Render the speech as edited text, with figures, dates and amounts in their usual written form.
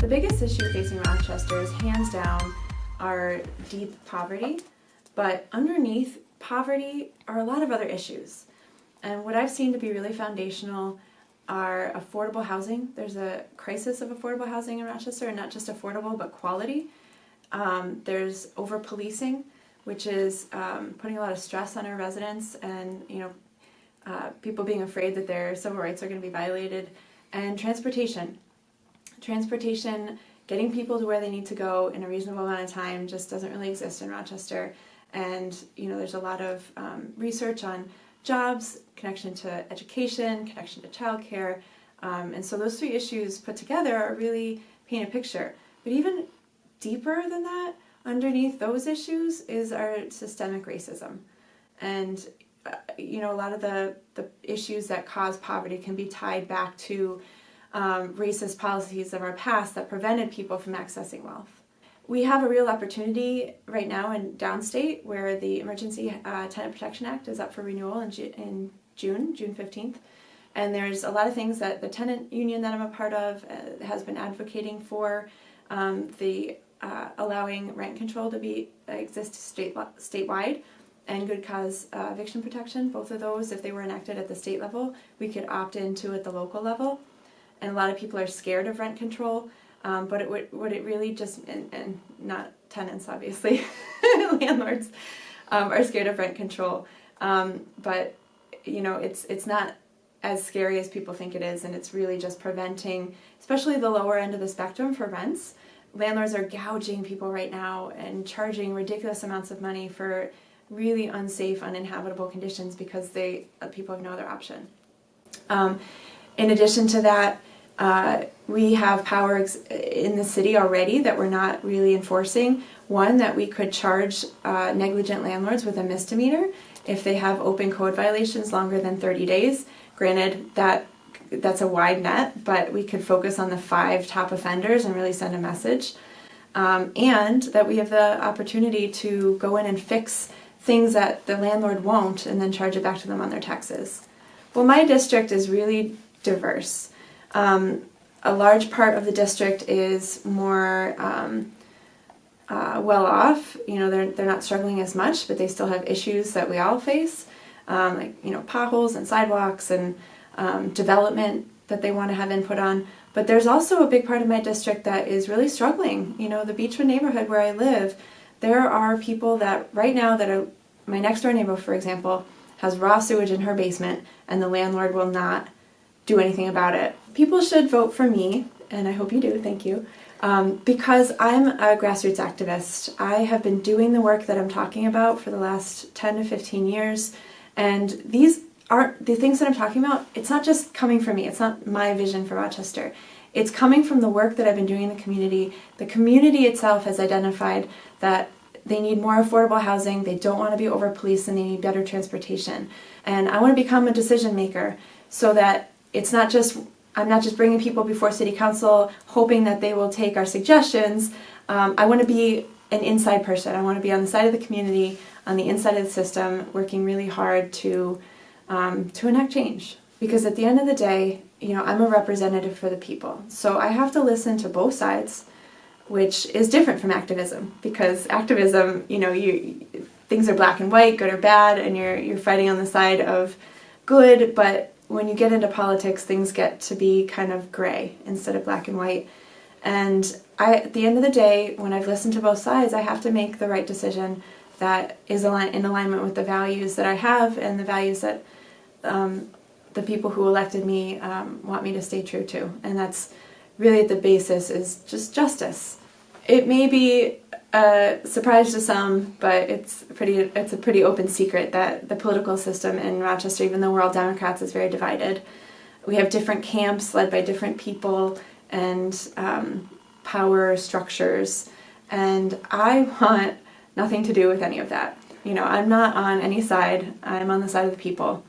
The biggest issue facing Rochester is hands down our deep poverty, but underneath poverty are a lot of other issues. And what I've seen to be really foundational are affordable housing. There's a crisis of affordable housing in Rochester, and not just affordable, but quality. There's over-policing, which is putting a lot of stress on our residents, and people being afraid that their civil rights are going to be violated. And transportation, getting people to where they need to go in a reasonable amount of time just doesn't really exist in Rochester. And there's a lot of research on jobs, connection to education, connection to childcare, and so those three issues put together are really paint a picture. But even deeper than that, underneath those issues is our systemic racism. And a lot of the issues that cause poverty can be tied back to racist policies of our past that prevented people from accessing wealth. We have a real opportunity right now in downstate where the Emergency Tenant Protection Act is up for renewal in June 15th. And there's a lot of things that the tenant union that I'm a part of has been advocating for, allowing rent control to exist statewide, and good cause eviction protection. Both of those, if they were enacted at the state level, we could opt into at the local level. And a lot of people are scared of rent control. But what it really just, and not tenants obviously, landlords are scared of rent control. But it's not as scary as people think it is, and it's really just preventing, especially the lower end of the spectrum for rents. Landlords are gouging people right now and charging ridiculous amounts of money for really unsafe, uninhabitable conditions because people have no other option. In addition to that, we have power in the city already that we're not really enforcing. One, that we could charge negligent landlords with a misdemeanor if they have open code violations longer than 30 days. Granted, that's a wide net, but we could focus on the 5 top offenders and really send a message. And that we have the opportunity to go in and fix things that the landlord won't and then charge it back to them on their taxes. Well, my district is really diverse. A large part of the district is more well off. They're not struggling as much, but they still have issues that we all face, like potholes and sidewalks and development that they want to have input on. But there's also a big part of my district that is really struggling. The Beechwood neighborhood where I live, there are people that right now that are, my next door neighbor, for example, has raw sewage in her basement, and the landlord will not do anything about it. People should vote for me, and I hope you do, thank you, because I'm a grassroots activist. I have been doing the work that I'm talking about for the last 10 to 15 years, and these aren't the things that I'm talking about. It's not just coming from me. It's not my vision for Rochester. It's coming from the work that I've been doing in the community. The community itself has identified that they need more affordable housing, they don't want to be over-policed, and they need better transportation. And I want to become a decision maker so that I'm not just bringing people before City Council hoping that they will take our suggestions. I want to be an inside person. I want to be on the side of the community, on the inside of the system, working really hard to enact change. Because at the end of the day, I'm a representative for the people. So I have to listen to both sides, which is different from activism. Because activism, things are black and white, good or bad, and you're fighting on the side of good, but when you get into politics, things get to be kind of gray instead of black and white. And at the end of the day, when I've listened to both sides, I have to make the right decision that is in alignment with the values that I have and the values that the people who elected me want me to stay true to. And that's really at the basis is just justice. It may be a surprise to some, but it's a pretty open secret that the political system in Rochester, even though we're all Democrats, is very divided. We have different camps led by different people and power structures, and I want nothing to do with any of that. I'm not on any side. I'm on the side of the people.